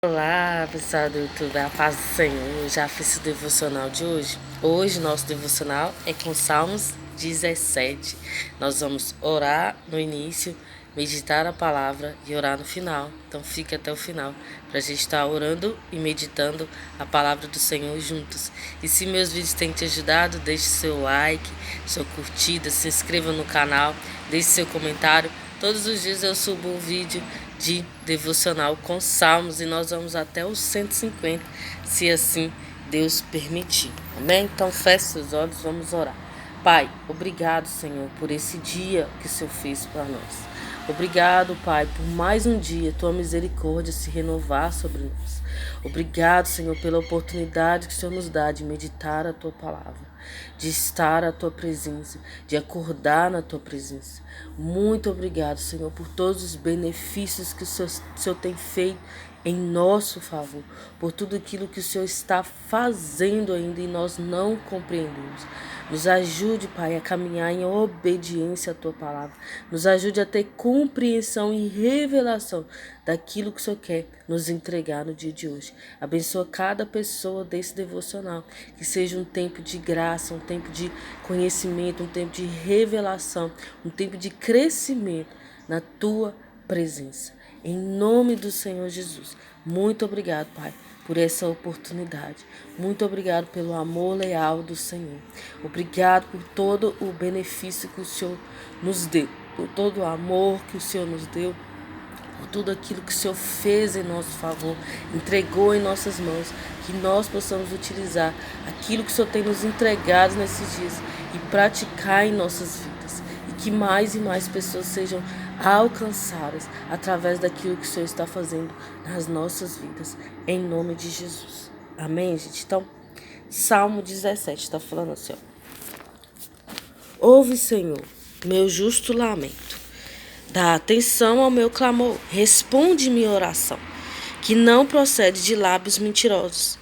Olá, pessoal do YouTube, a paz do Senhor. Eu já fiz o devocional de hoje. Hoje, nosso devocional é com Salmos 17. Nós vamos orar no início, meditar a palavra e orar no final. Então, fique até o final para a gente estar orando e meditando a palavra do Senhor juntos. E se meus vídeos têm te ajudado, deixe seu like, sua curtida, se inscreva no canal, deixe seu comentário. Todos os dias eu subo um vídeo de devocional com salmos e nós vamos até os 150, se assim Deus permitir. Amém? Então feche seus olhos, vamos orar. Pai, obrigado, Senhor, por esse dia que o Senhor fez para nós. Obrigado, Pai, por mais um dia, tua misericórdia se renovar sobre nós. Obrigado, Senhor, pela oportunidade que o Senhor nos dá de meditar a tua palavra, de estar à tua presença, de acordar na tua presença. Muito obrigado, Senhor, por todos os benefícios que o Senhor tem feito em nosso favor, por tudo aquilo que o Senhor está fazendo ainda e nós não compreendemos. Nos ajude, Pai, a caminhar em obediência à tua palavra. Nos ajude a ter compreensão e revelação daquilo que o Senhor quer nos entregar no dia de hoje. Abençoa cada pessoa desse devocional, que seja um tempo de graça, um tempo de conhecimento, um tempo de revelação, um tempo de crescimento na tua presença. Em nome do Senhor Jesus. Muito obrigado, Pai, por essa oportunidade. Muito obrigado pelo amor leal do Senhor. Obrigado por todo o benefício que o Senhor nos deu, por todo o amor que o Senhor nos deu, por tudo aquilo que o Senhor fez em nosso favor, entregou em nossas mãos, que nós possamos utilizar aquilo que o Senhor tem nos entregado nesses dias e praticar em nossas vidas. E que mais e mais pessoas sejam alcançadas através daquilo que o Senhor está fazendo nas nossas vidas, em nome de Jesus. Amém, gente? Então, Salmo 17 está falando assim, ó. Ouve, Senhor, meu justo lamento. Dá atenção ao meu clamor, responde minha oração, que não procede de lábios mentirosos.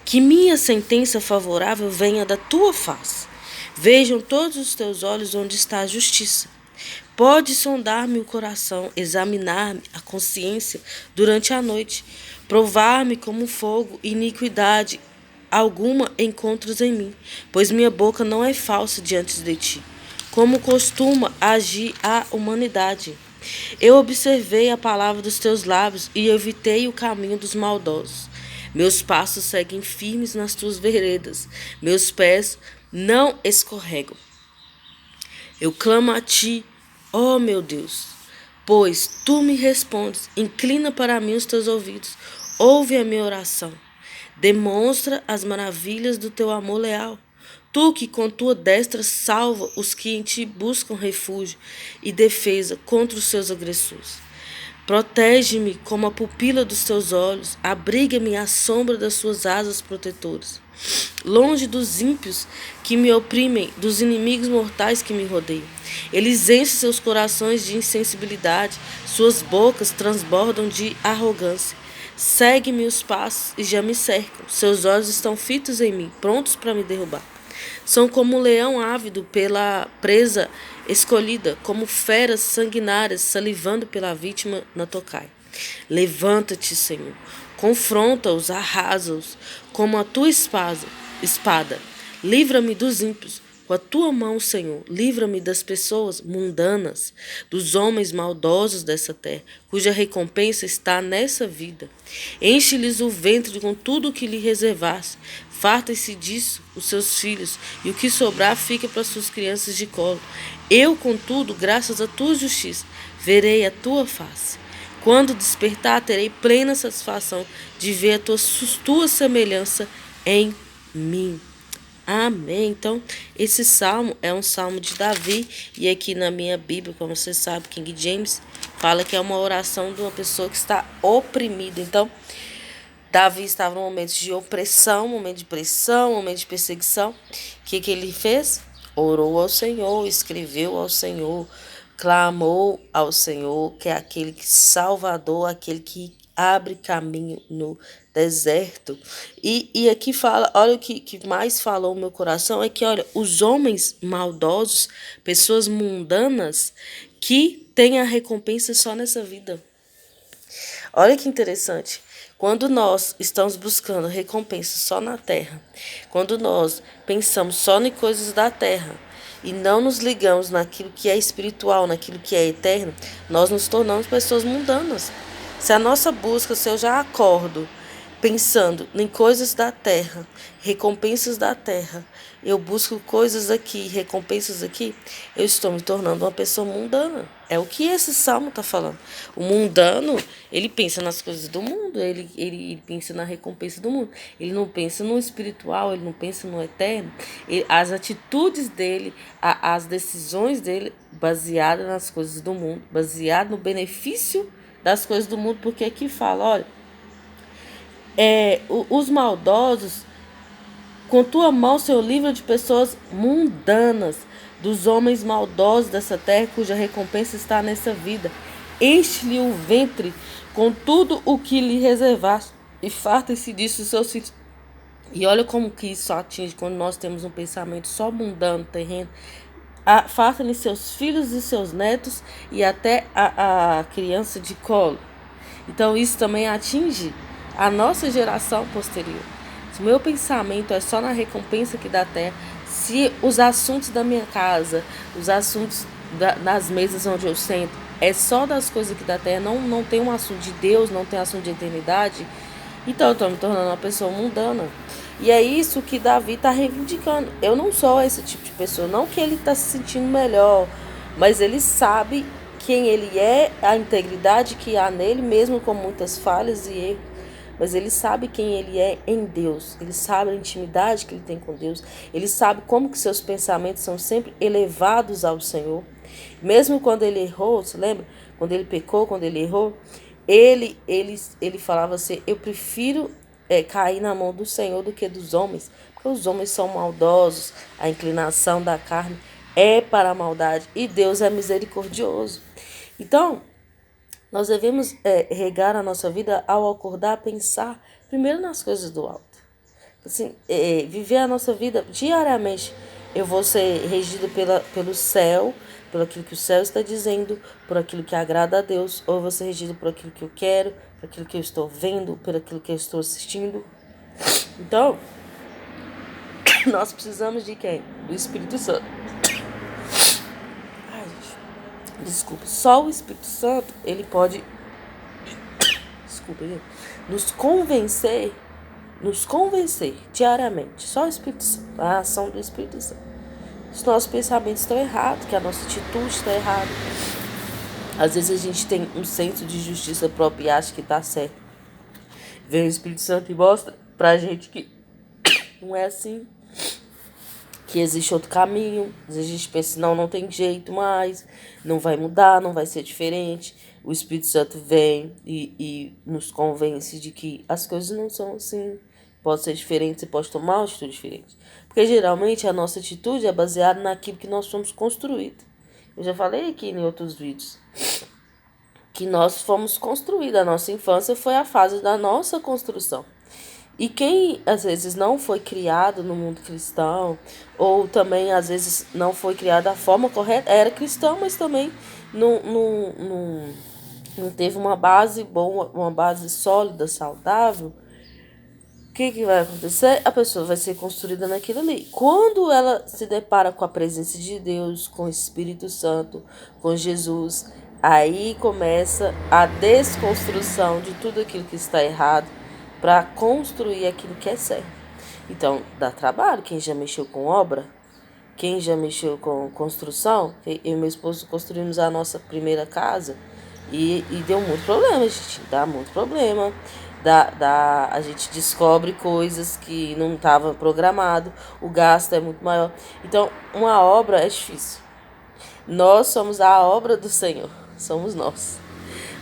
Que minha sentença favorável venha da tua face. Vejam todos os teus olhos onde está a justiça. Pode sondar-me o coração, examinar-me a consciência durante a noite, provar-me como fogo, iniquidade alguma encontros em mim, pois minha boca não é falsa diante de ti, como costuma agir a humanidade. Eu observei a palavra dos teus lábios e evitei o caminho dos maldosos. Meus passos seguem firmes nas tuas veredas, meus pés não escorregam. Eu clamo a ti, ó meu Deus, pois tu me respondes. Inclina para mim os teus ouvidos, ouve a minha oração. Demonstra as maravilhas do teu amor leal. Tu que com tua destra salva os que em ti buscam refúgio e defesa contra os seus agressores. Protege-me como a pupila dos teus olhos, abriga-me à sombra das suas asas protetoras. Longe dos ímpios que me oprimem, dos inimigos mortais que me rodeiam. Eles enchem seus corações de insensibilidade, suas bocas transbordam de arrogância. Segue-me os passos e já me cercam, seus olhos estão fitos em mim, prontos para me derrubar. São como um leão ávido pela presa escolhida, como feras sanguinárias salivando pela vítima na tocaia. Levanta-te, Senhor, confronta-os, arrasa-os, como a tua espada. Livra-me dos ímpios. Com a tua mão, Senhor, livra-me das pessoas mundanas, dos homens maldosos dessa terra, cuja recompensa está nessa vida. Enche-lhes o ventre com tudo o que lhe reservaste. Fartem-se disso os seus filhos, e o que sobrar fica para suas crianças de colo. Eu, contudo, graças à tua justiça, verei a tua face. Quando despertar, terei plena satisfação de ver a tua semelhança em mim. Amém. Então, esse salmo é um salmo de Davi, e aqui na minha Bíblia, como você sabe, King James, fala que é uma oração de uma pessoa que está oprimida. Então, Davi estava num momento de opressão, momento de pressão, momento de perseguição. O que ele fez? Orou ao Senhor, escreveu ao Senhor, clamou ao Senhor, que é aquele que Salvador, aquele que abre caminho no deserto. E aqui fala, olha o que mais falou o meu coração, é que, olha, os homens maldosos, pessoas mundanas, que têm a recompensa só nessa vida. Olha que interessante. Quando nós estamos buscando recompensa só na terra, quando nós pensamos só em coisas da terra e não nos ligamos naquilo que é espiritual, naquilo que é eterno, nós nos tornamos pessoas mundanas. Se a nossa busca, se eu já acordo pensando em coisas da terra, recompensas da terra, eu busco coisas aqui, recompensas aqui, eu estou me tornando uma pessoa mundana. É o que esse salmo está falando. O mundano, ele pensa nas coisas do mundo, ele pensa na recompensa do mundo. Ele não pensa no espiritual, ele não pensa no eterno. As atitudes dele, as decisões dele, baseadas nas coisas do mundo, baseado no benefício das coisas do mundo, porque aqui fala, olha, os maldosos, com tua mão, Senhor, livra de pessoas mundanas, dos homens maldosos dessa terra, cuja recompensa está nessa vida. Enche-lhe o ventre com tudo o que lhe reservaste, e farta-se disso os seus filhos. E olha como que isso atinge quando nós temos um pensamento só mundano, terreno. Farta-lhe seus filhos e seus netos e até a criança de colo. Então isso também atinge a nossa geração posterior. Se o meu pensamento é só na recompensa aqui da terra, se os assuntos da minha casa, os assuntos das mesas onde eu sento, é só das coisas aqui da terra, não tem um assunto de Deus, não tem assunto de eternidade, então eu estou me tornando uma pessoa mundana. E é isso que Davi está reivindicando. Eu não sou esse tipo de pessoa, não que ele está se sentindo melhor, mas ele sabe quem ele é, a integridade que há nele, mesmo com muitas falhas e erros. Mas ele sabe quem ele é em Deus. Ele sabe a intimidade que ele tem com Deus. Ele sabe como que seus pensamentos são sempre elevados ao Senhor. Mesmo quando ele errou, você lembra? Quando ele pecou, quando ele errou, ele falava assim, eu prefiro cair na mão do Senhor do que dos homens. Porque os homens são maldosos, a inclinação da carne é para a maldade e Deus é misericordioso. Então, nós devemos regar a nossa vida ao acordar, pensar primeiro nas coisas do alto. Assim, viver a nossa vida diariamente. Eu vou ser regido pelo céu, por aquilo que o céu está dizendo, por aquilo que agrada a Deus, ou eu vou ser regido por aquilo que eu quero, por aquilo que eu estou vendo, por aquilo que eu estou assistindo. Então, nós precisamos de quem? Do Espírito Santo. Ai, gente, desculpa. Só o Espírito Santo, ele pode, desculpa, gente, nos convencer diariamente. Só o Espírito Santo, a ação do Espírito Santo. Os nossos pensamentos estão errados, que a nossa atitude está errada. Às vezes a gente tem um senso de justiça própria e acha que está certo. Vem o Espírito Santo e mostra pra gente que não é assim, que existe outro caminho. Às vezes a gente pensa, não tem jeito mais, não vai mudar, não vai ser diferente. O Espírito Santo vem e nos convence de que as coisas não são assim, pode ser diferente, você pode tomar uma atitude diferente. Porque geralmente a nossa atitude é baseada naquilo que nós fomos construídos. Eu já falei aqui em outros vídeos que nós fomos construídos, a nossa infância foi a fase da nossa construção. E quem às vezes não foi criado no mundo cristão, ou também às vezes não foi criado da forma correta, era cristão, mas também não teve uma base boa, uma base sólida, saudável, o que vai acontecer? A pessoa vai ser construída naquilo ali. Quando ela se depara com a presença de Deus, com o Espírito Santo, com Jesus, aí começa a desconstrução de tudo aquilo que está errado para construir aquilo que é certo. Então, dá trabalho. Quem já mexeu com obra, quem já mexeu com construção, eu e meu esposo construímos a nossa primeira casa e deu muito problema, gente. Dá muito problema. A gente descobre coisas que não estava programado, o gasto é muito maior. Então, uma obra é difícil. Nós somos a obra do Senhor, somos nós.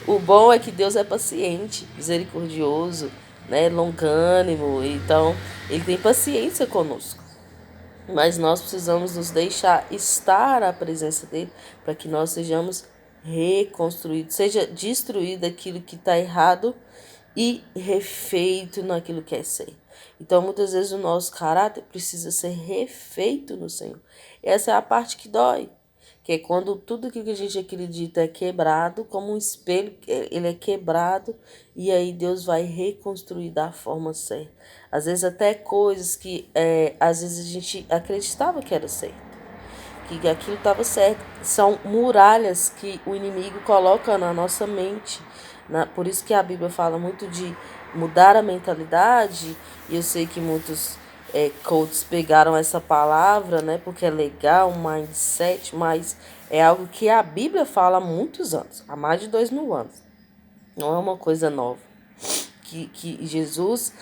O bom é que Deus é paciente, misericordioso, né, longânimo, então Ele tem paciência conosco. Mas nós precisamos nos deixar estar à presença dEle para que nós sejamos reconstruídos, seja destruído aquilo que está errado e refeito naquilo que é certo. Então, muitas vezes o nosso caráter precisa ser refeito no Senhor. Essa é a parte que dói. que é quando tudo aquilo que a gente acredita é quebrado, como um espelho, ele é quebrado, e aí Deus vai reconstruir da forma certa. Às vezes até coisas que às vezes a gente acreditava que era certo, que aquilo estava certo. São muralhas que o inimigo coloca na nossa mente. Por isso que a Bíblia fala muito de mudar a mentalidade, e eu sei que muitos coaches pegaram essa palavra, né, porque é legal, um mindset, mas é algo que a Bíblia fala há muitos anos, há mais de 2000 anos. Não é uma coisa nova. Que Jesus,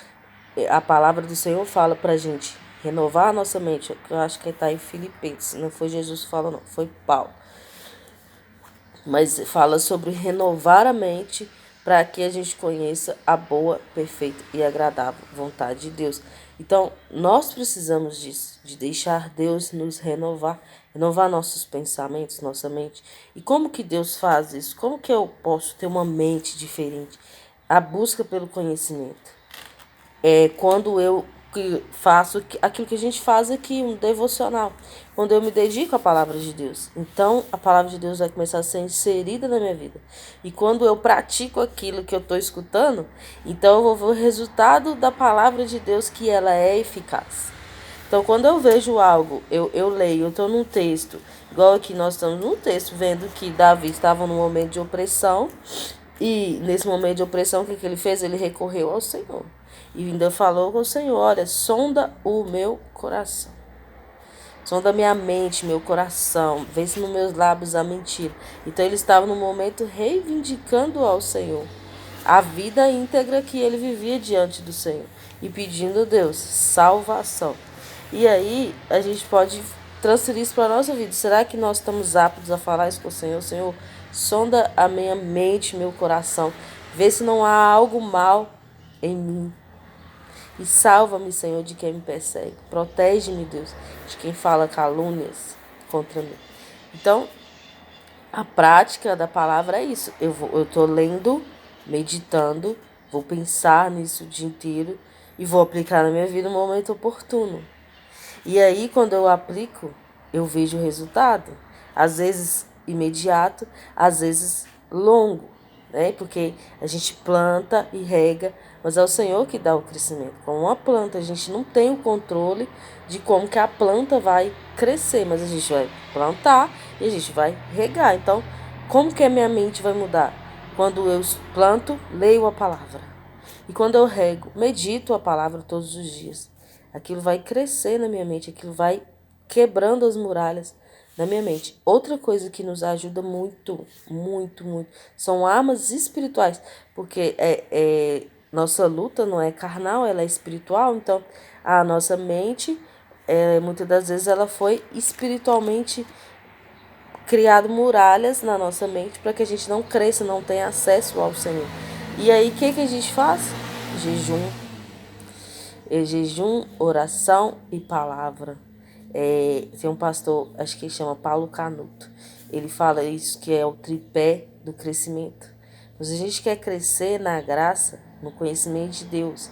a palavra do Senhor fala pra gente renovar a nossa mente. Eu acho que está em Filipenses, não foi Jesus que falou, não, foi Paulo. Mas fala sobre renovar a mente para que a gente conheça a boa, perfeita e agradável vontade de Deus. Então, nós precisamos disso, de deixar Deus nos renovar, renovar nossos pensamentos, nossa mente. E como que Deus faz isso? Como que eu posso ter uma mente diferente? A busca pelo conhecimento. É quando eu faço aquilo que a gente faz aqui, um devocional, quando eu me dedico à palavra de Deus. Então, a palavra de Deus vai começar a ser inserida na minha vida. E quando eu pratico aquilo que eu estou escutando, então eu vou ver o resultado da palavra de Deus, que ela é eficaz. Então, quando eu vejo algo, eu leio, eu estou num texto, igual aqui nós estamos num texto, vendo que Davi estava num momento de opressão, e nesse momento de opressão, o que ele fez? Ele recorreu ao Senhor. E ainda falou com o Senhor: olha, sonda o meu coração. Sonda minha mente, meu coração. Vê se nos meus lábios há mentira. Então ele estava no momento reivindicando ao Senhor a vida íntegra que ele vivia diante do Senhor. E pedindo a Deus salvação. E aí a gente pode transferir isso para a nossa vida. Será que nós estamos aptos a falar isso com o Senhor? Senhor, sonda a minha mente, meu coração. Vê se não há algo mal em mim. E salva-me, Senhor, de quem me persegue. Protege-me, Deus, de quem fala calúnias contra mim. Então, a prática da palavra é isso. Eu estou lendo, meditando, vou pensar nisso o dia inteiro e vou aplicar na minha vida no momento oportuno. E aí, quando eu aplico, eu vejo o resultado. Às vezes imediato, às vezes longo, né? Porque a gente planta e rega, mas é o Senhor que dá o crescimento. Com uma planta, a gente não tem o controle de como que a planta vai crescer, mas a gente vai plantar e a gente vai regar. Então, como que a minha mente vai mudar? Quando eu planto, leio a palavra. E quando eu rego, medito a palavra todos os dias. Aquilo vai crescer na minha mente, aquilo vai quebrando as muralhas na minha mente. Outra coisa que nos ajuda muito, muito, muito, são armas espirituais, porque nossa luta não é carnal, ela é espiritual. Então, a nossa mente, muitas das vezes, ela foi espiritualmente criado muralhas na nossa mente para que a gente não cresça, não tenha acesso ao Senhor. E aí, o que a gente faz? Jejum. Jejum, oração e palavra. Tem um pastor, acho que ele chama Paulo Canuto. Ele fala isso, que é o tripé do crescimento. Mas a gente quer crescer na graça, no conhecimento de Deus,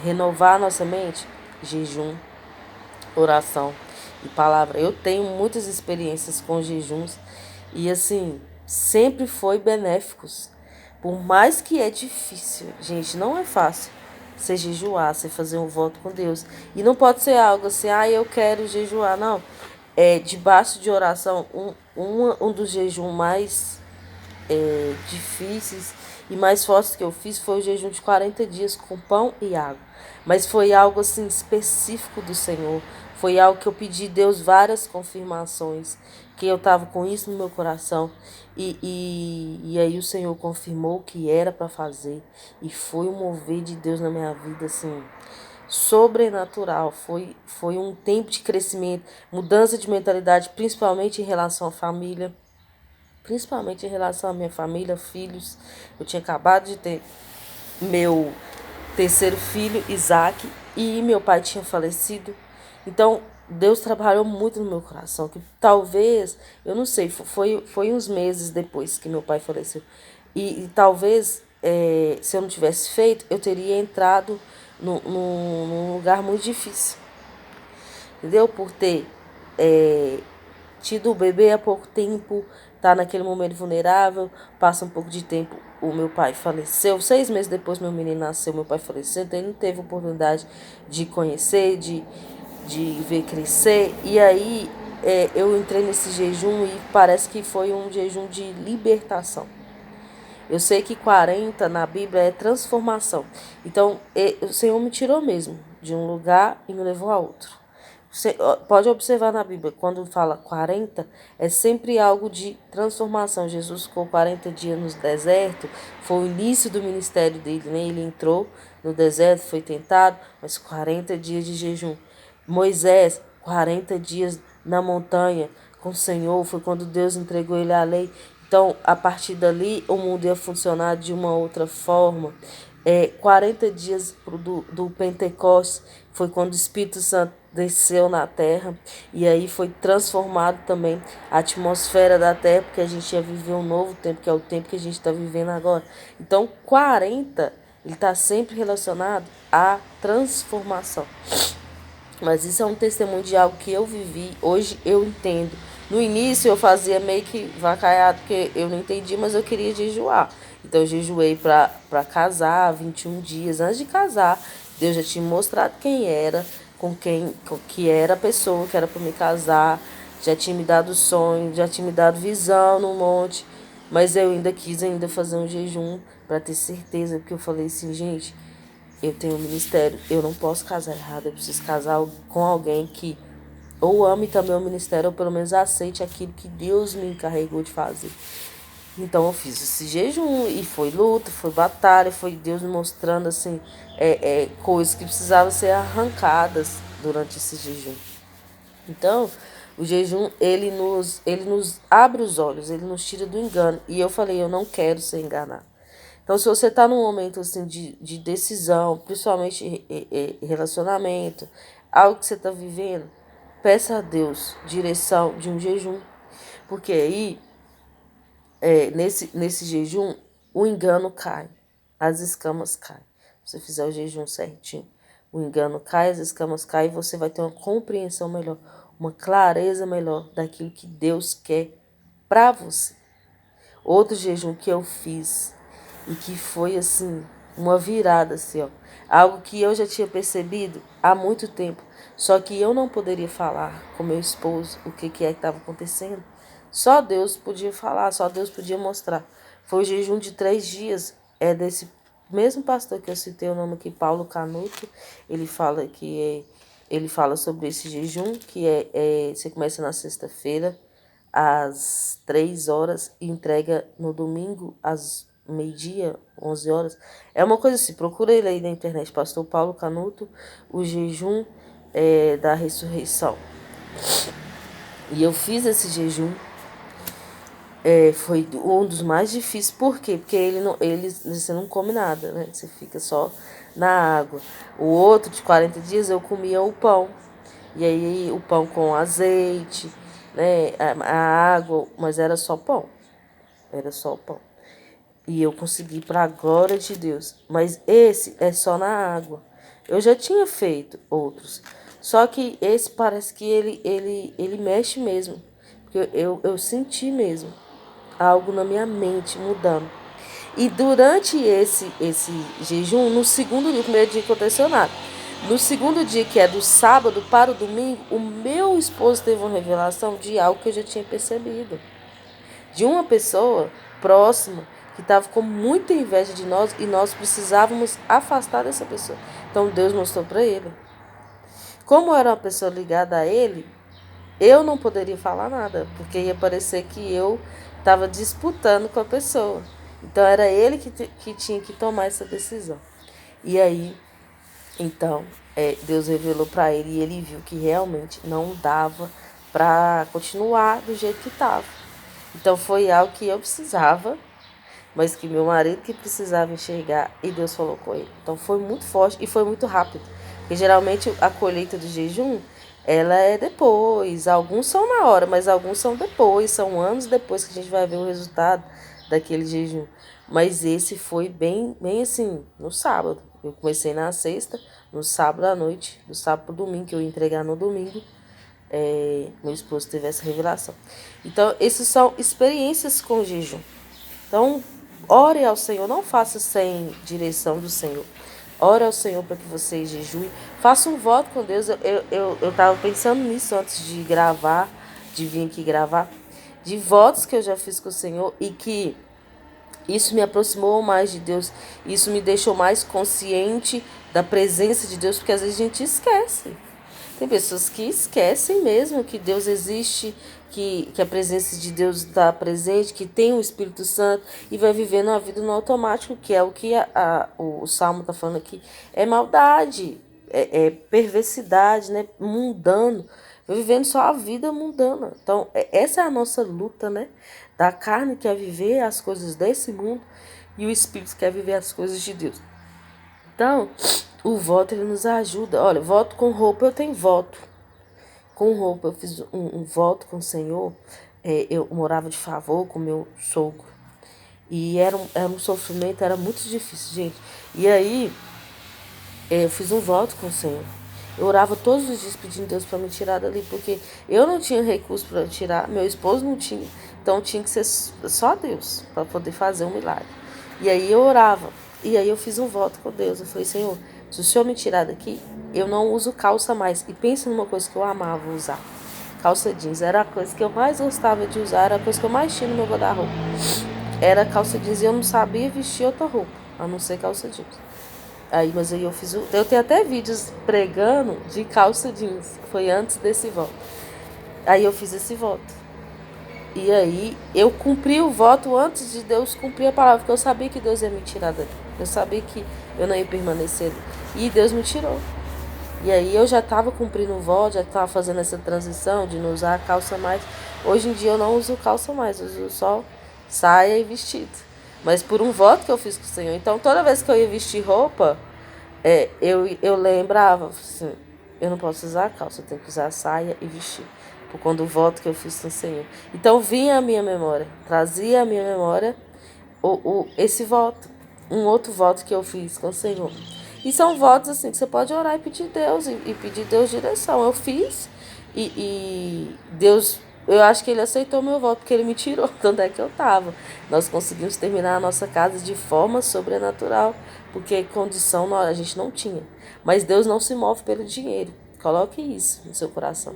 renovar a nossa mente, jejum, oração e palavra. Eu tenho muitas experiências com jejuns e assim, sempre foi benéficos. Por mais que é difícil, gente, não é fácil você jejuar, você fazer um voto com Deus. E não pode ser algo assim, eu quero jejuar, não. Debaixo de oração, um dos jejuns mais difíceis e mais fortes que eu fiz foi o jejum de 40 dias com pão e água. Mas foi algo assim específico do Senhor. Foi algo que eu pedi a Deus várias confirmações, que eu estava com isso no meu coração. E aí o Senhor confirmou que era para fazer. E foi um mover de Deus na minha vida, assim, sobrenatural. Foi um tempo de crescimento, mudança de mentalidade, principalmente em relação à família. Principalmente em relação à minha família, filhos. Eu tinha acabado de ter meu terceiro filho, Isaac, e meu pai tinha falecido. Então, Deus trabalhou muito no meu coração, que talvez, eu não sei, foi uns meses depois que meu pai faleceu. E talvez, se eu não tivesse feito, eu teria entrado num lugar muito difícil. Entendeu? Por ter tido o bebê há pouco tempo, tá naquele momento vulnerável, passa um pouco de tempo, o meu pai faleceu, 6 meses depois meu menino nasceu, meu pai faleceu, então ele não teve oportunidade de conhecer, de ver crescer, e aí eu entrei nesse jejum e parece que foi um jejum de libertação. Eu sei que 40 na Bíblia é transformação. Então, o Senhor me tirou mesmo de um lugar e me levou a outro. Você pode observar na Bíblia, quando fala 40, é sempre algo de transformação. Jesus ficou 40 dias no deserto, foi o início do ministério dele, né? Ele entrou no deserto, foi tentado, mas 40 dias de jejum. Moisés, 40 dias na montanha com o Senhor, foi quando Deus entregou ele a lei. Então, a partir dali, o mundo ia funcionar de uma outra forma. 40 dias do Pentecostes foi quando o Espírito Santo desceu na terra e aí foi transformado também a atmosfera da terra, porque a gente ia viver um novo tempo, que é o tempo que a gente está vivendo agora. Então, 40, ele está sempre relacionado à transformação. Mas isso é um testemunho de algo que eu vivi, hoje eu entendo. No início eu fazia meio que vacaiado, porque eu não entendi, mas eu queria jejuar. Então eu jejuei para casar, 21 dias. Antes de casar, Deus já tinha mostrado quem era, com que era a pessoa que era para me casar. Já tinha me dado sonho, já tinha me dado visão no monte. Mas eu ainda quis fazer um jejum para ter certeza, porque eu falei assim, gente, eu tenho um ministério, eu não posso casar errado, eu preciso casar com alguém que ou ame também o ministério, ou pelo menos aceite aquilo que Deus me encarregou de fazer. Então eu fiz esse jejum e foi luta, foi batalha, foi Deus me mostrando assim, coisas que precisavam ser arrancadas durante esse jejum. Então, o jejum, ele nos abre os olhos, ele nos tira do engano. E eu falei, eu não quero ser enganado. Então, se você está num momento assim de decisão, principalmente relacionamento, algo que você está vivendo, peça a Deus direção de um jejum. Porque aí, nesse jejum, o engano cai, as escamas caem. Se você fizer o jejum certinho, o engano cai, as escamas caem e você vai ter uma compreensão melhor, uma clareza melhor daquilo que Deus quer para você. Outro jejum que eu fiz e que foi assim, uma virada assim, ó. Algo que eu já tinha percebido há muito tempo, só que eu não poderia falar com meu esposo o que é que estava acontecendo. Só Deus podia falar, só Deus podia mostrar. Foi o jejum de 3 dias, desse mesmo pastor que eu citei o nome aqui, Paulo Canuto. Ele fala sobre esse jejum, que você começa na sexta-feira, às 3 horas e entrega no domingo às meio-dia, 11 horas. É uma coisa assim, procura ele aí na internet, pastor Paulo Canuto, o jejum da ressurreição. E eu fiz esse jejum, foi um dos mais difíceis. Por quê? Porque você não come nada, né? Você fica só na água. O outro de 40 dias eu comia o pão. E aí o pão com azeite, né? A água, mas era só pão. Era só o pão. E eu consegui para a glória de Deus. Mas esse é só na água. Eu já tinha feito outros. Só que esse parece que ele mexe mesmo. Porque eu senti mesmo algo na minha mente mudando. E durante esse jejum, no segundo dia, o primeiro dia aconteceu nada. No segundo dia, que é do sábado para o domingo, o meu esposo teve uma revelação de algo que eu já tinha percebido. De uma pessoa próxima que estava com muita inveja de nós e nós precisávamos afastar dessa pessoa. Então Deus mostrou para ele. Como eu era uma pessoa ligada a ele, eu não poderia falar nada, porque ia parecer que eu estava disputando com a pessoa. Então era ele que tinha que tomar essa decisão. E aí, então, Deus revelou para ele e ele viu que realmente não dava para continuar do jeito que estava. Então foi algo que eu precisava, mas que meu marido que precisava enxergar e Deus falou com ele. Então foi muito forte e foi muito rápido. Porque geralmente a colheita do jejum, ela é depois. Alguns são na hora, mas alguns são depois. São anos depois que a gente vai ver o resultado daquele jejum. Mas esse foi bem, bem assim, no sábado. Eu comecei na sexta, no sábado à noite, do sábado para o domingo, que eu ia entregar no domingo. meu esposo teve essa revelação. Então, essas são experiências com o jejum. Então, ore ao Senhor, não faça sem direção do Senhor. Ore ao Senhor para que você jejue. Faça um voto com Deus. Eu tava pensando nisso antes de gravar, de vir aqui gravar, de votos que eu já fiz com o Senhor e que isso me aproximou mais de Deus. Isso me deixou mais consciente da presença de Deus, porque às vezes a gente esquece. Tem pessoas que esquecem mesmo que Deus existe, que a presença de Deus está presente, que tem o Espírito Santo e vai vivendo a vida no automático, que é o que o Salmo está falando aqui. É maldade, é perversidade, né? Mundano. Vai vivendo só a vida mundana. Então, essa é a nossa luta, né? Da carne quer viver as coisas desse mundo e o Espírito quer viver as coisas de Deus. Então, o voto ele nos ajuda. Olha, voto com roupa, eu tenho voto. Com roupa, eu fiz um voto com o Senhor. Eu morava de favor com meu sogro. E era um sofrimento, era muito difícil, gente. E aí, eu fiz um voto com o Senhor. Eu orava todos os dias pedindo a Deus para me tirar dali, porque eu não tinha recurso para tirar, meu esposo não tinha. Então tinha que ser só Deus para poder fazer um milagre. E aí eu orava. E aí eu fiz um voto com Deus. Eu falei, Senhor, se o Senhor me tirar daqui, eu não uso calça mais. E pensa numa coisa que eu amava usar. Calça jeans. Era a coisa que eu mais gostava de usar. Era a coisa que eu mais tinha no meu guarda-roupa. Era calça jeans e eu não sabia vestir outra roupa, a não ser calça jeans. Aí, mas aí eu fiz eu tenho até vídeos pregando de calça jeans. Foi antes desse voto. Aí eu fiz esse voto. E aí eu cumpri o voto antes de Deus cumprir a palavra, porque eu sabia que Deus ia me tirar dali. Eu sabia que eu não ia permanecer ali. E Deus me tirou. E aí eu já estava cumprindo o voto, já estava fazendo essa transição de não usar calça mais. Hoje em dia eu não uso calça mais, eu uso só saia e vestido. Mas por um voto que eu fiz com o Senhor. Então toda vez que eu ia vestir roupa, eu lembrava assim, eu não posso usar calça, eu tenho que usar saia e vestir. Por conta do voto que eu fiz com o Senhor. Então vinha a minha memória, trazia a minha memória esse voto. Um outro voto que eu fiz com o Senhor. E são votos assim que você pode orar e pedir Deus e pedir Deus direção. Eu fiz e Deus, eu acho que ele aceitou meu voto porque ele me tirou de onde é que eu estava. Nós conseguimos terminar a nossa casa de forma sobrenatural, porque condição a gente não tinha. Mas Deus não se move pelo dinheiro. Coloque isso no seu coração.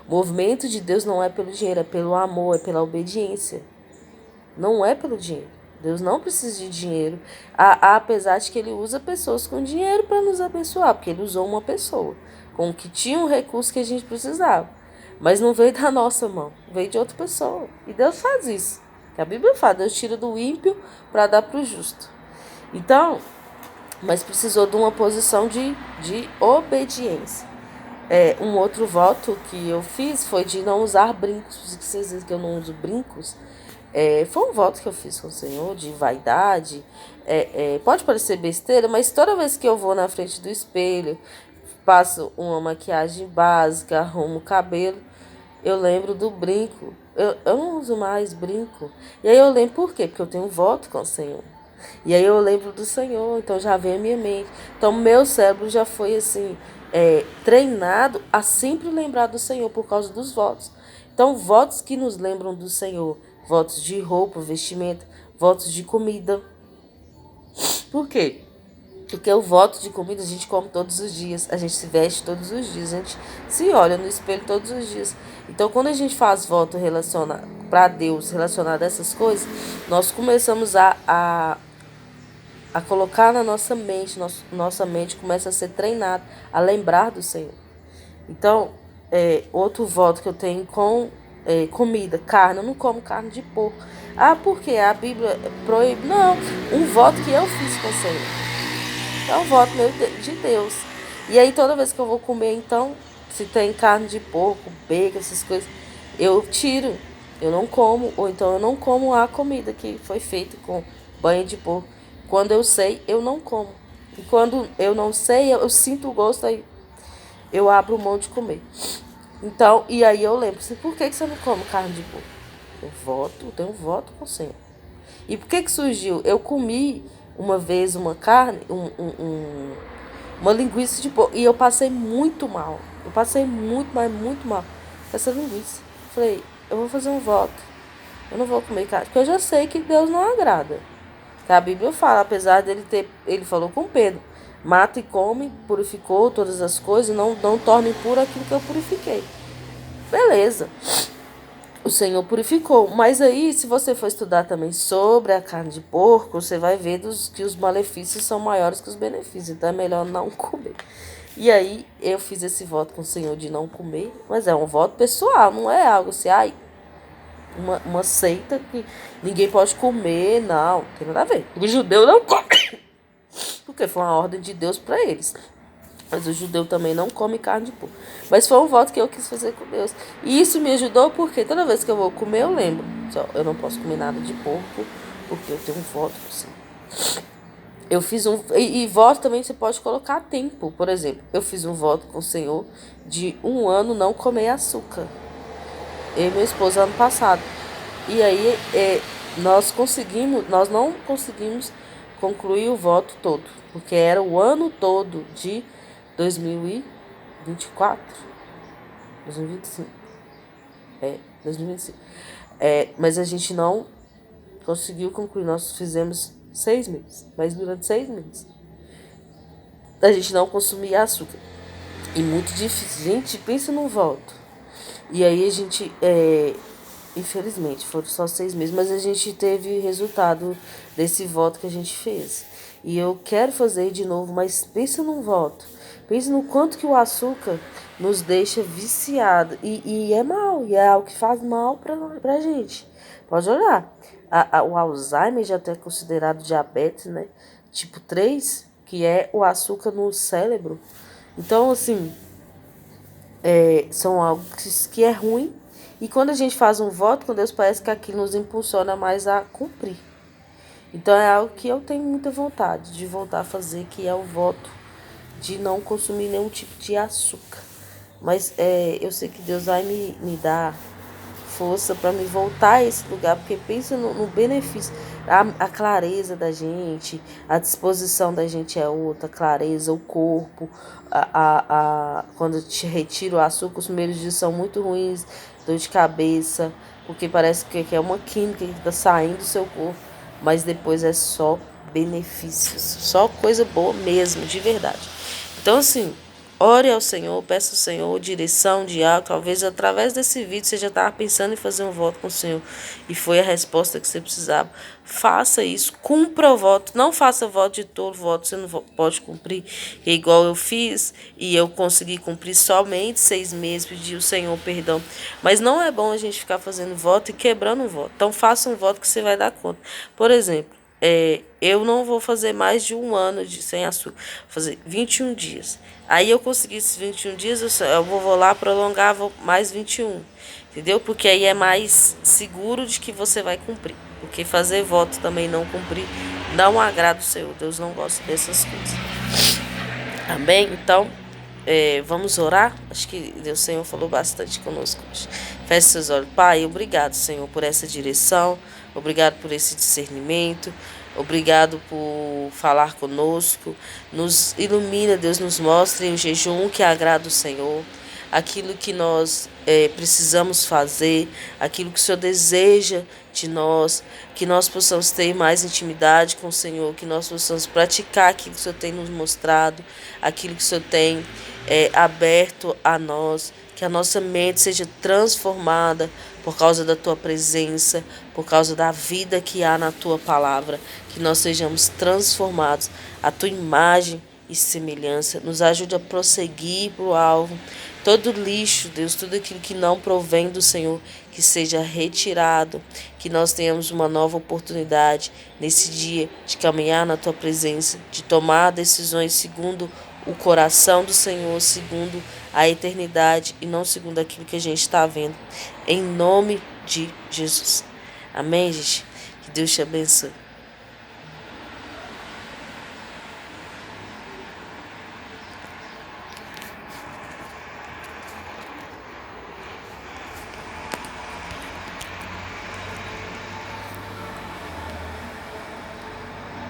O movimento de Deus não é pelo dinheiro, é pelo amor, é pela obediência. Não é pelo dinheiro. Deus não precisa de dinheiro, apesar de que ele usa pessoas com dinheiro para nos abençoar, porque ele usou uma pessoa com que tinha um recurso que a gente precisava. Mas não veio da nossa mão, veio de outra pessoa. E Deus faz isso. A Bíblia fala, Deus tira do ímpio para dar para o justo. Então, mas precisou de uma posição de obediência. Um outro voto que eu fiz foi de não usar brincos. Que vocês dizem que eu não uso brincos. Foi um voto que eu fiz com o Senhor de vaidade. Pode parecer besteira, mas toda vez que eu vou na frente do espelho, passo uma maquiagem básica, arrumo o cabelo, eu lembro do brinco. Eu não uso mais brinco. E aí eu lembro por quê? Porque eu tenho um voto com o Senhor. E aí eu lembro do Senhor, então já vem a minha mente. Então meu cérebro já foi assim, treinado a sempre lembrar do Senhor por causa dos votos. Então votos que nos lembram do Senhor, votos de roupa, vestimenta, votos de comida. Por quê? Porque o voto de comida a gente come todos os dias, a gente se veste todos os dias, a gente se olha no espelho todos os dias. Então, quando a gente faz voto para Deus relacionado a essas coisas, nós começamos a colocar na nossa mente, nossa mente começa a ser treinada a lembrar do Senhor. Então, outro voto que eu tenho com comida, carne, eu não como carne de porco. Ah, por quê? A Bíblia proíbe? Não, um voto que eu fiz com o Senhor. É um voto meu de Deus. E aí toda vez que eu vou comer, então, se tem carne de porco, bacon, essas coisas, eu tiro. Eu não como, ou então eu não como a comida que foi feita com banha de porco. Quando eu sei, eu não como. E quando eu não sei, eu sinto o gosto, aí eu abro mão de comer. Então, e aí eu lembro, assim, por que você não come carne de porco? Eu tenho um voto com o Senhor. E por que surgiu? Eu comi uma vez uma carne, uma linguiça de porco, e eu passei muito mal. Eu passei muito, mas muito mal. essa linguiça. Falei, eu vou fazer um voto. Eu não vou comer carne, porque eu já sei que Deus não agrada. Que a Bíblia fala, apesar dele ter, ele falou com Pedro, mata e come, purificou todas as coisas, não torne impuro aquilo que eu purifiquei. Beleza. O Senhor purificou. Mas aí, se você for estudar também sobre a carne de porco, você vai ver que os malefícios são maiores que os benefícios. Então é melhor não comer. E aí, eu fiz esse voto com o Senhor de não comer. Mas é um voto pessoal, não é algo assim, ai, uma seita que ninguém pode comer. Não, não tem nada a ver. O judeu não come. Porque foi uma ordem de Deus para eles. Mas o judeu também não come carne de porco. Mas foi um voto que eu quis fazer com Deus. E isso me ajudou porque toda vez que eu vou comer, eu lembro. Só, eu não posso comer nada de porco, porque eu tenho um voto assim. Eu fiz um. E voto também você pode colocar tempo. Por exemplo, eu fiz um voto com o Senhor de 1 ano não comer açúcar. Eu e meu esposo ano passado. E aí nós não conseguimos concluir o voto todo. Porque era o ano todo de 2024, 2025. 2025. Mas a gente não conseguiu concluir. Nós fizemos 6 meses. Mas durante 6 meses a gente não consumia açúcar. E muito difícil. Gente, pensa num voto. E aí a gente, infelizmente, foram só 6 meses, mas a gente teve resultado desse voto que a gente fez. E eu quero fazer de novo, mas pensa num voto. Pensa no quanto que o açúcar nos deixa viciado. E é mal, e é algo que faz mal pra gente. Pode olhar. O Alzheimer já é considerado diabetes, né? Tipo 3, que é o açúcar no cérebro. Então, assim, são algo que é ruim. E quando a gente faz um voto com Deus, parece que aquilo nos impulsiona mais a cumprir. Então é algo que eu tenho muita vontade de voltar a fazer, que é o voto de não consumir nenhum tipo de açúcar. Mas eu sei que Deus vai me dar força para me voltar a esse lugar, porque pensa no benefício, a clareza da gente, a disposição da gente é outra, a clareza, o corpo, quando te retira o açúcar, os primeiros dias são muito ruins, dor de cabeça, porque parece que é uma química que está saindo do seu corpo, mas depois é só benefícios, só coisa boa mesmo, de verdade. Então, assim, ore ao Senhor, peça ao Senhor direção de algo. Talvez através desse vídeo você já estava pensando em fazer um voto com o Senhor e foi a resposta que você precisava. Faça isso, cumpra o voto. Não faça voto de todo voto, você não pode cumprir. É igual eu fiz e eu consegui cumprir somente 6 meses, pedi ao Senhor perdão. Mas não é bom a gente ficar fazendo voto e quebrando o voto. Então faça um voto que você vai dar conta. Por exemplo, eu não vou fazer mais de 1 ano sem açúcar, vou fazer 21 dias. Aí eu consegui esses 21 dias, eu vou lá prolongar mais 21, entendeu? Porque aí é mais seguro de que você vai cumprir. Porque fazer voto também não cumprir não agrada o Senhor. Deus não gosta dessas coisas. Amém? Então, vamos orar? Acho que Deus, Senhor, falou bastante conosco hoje. Feche seus olhos. Pai, obrigado, Senhor, por essa direção. Obrigado por esse discernimento. Obrigado por falar conosco. Nos ilumina, Deus, nos mostre em jejum que agrada o Senhor. Aquilo que nós precisamos fazer, aquilo que o Senhor deseja de nós, que nós possamos ter mais intimidade com o Senhor, que nós possamos praticar aquilo que o Senhor tem nos mostrado, aquilo que o Senhor tem aberto a nós, que a nossa mente seja transformada por causa da Tua presença, por causa da vida que há na Tua palavra, que nós sejamos transformados à Tua imagem e semelhança. Nos ajude a prosseguir para o alvo. Todo lixo, Deus, tudo aquilo que não provém do Senhor, que seja retirado, que nós tenhamos uma nova oportunidade nesse dia de caminhar na Tua presença, de tomar decisões segundo o coração do Senhor, segundo a eternidade e não segundo aquilo que a gente está vendo. Em nome de Jesus. Amém, gente? Que Deus te abençoe.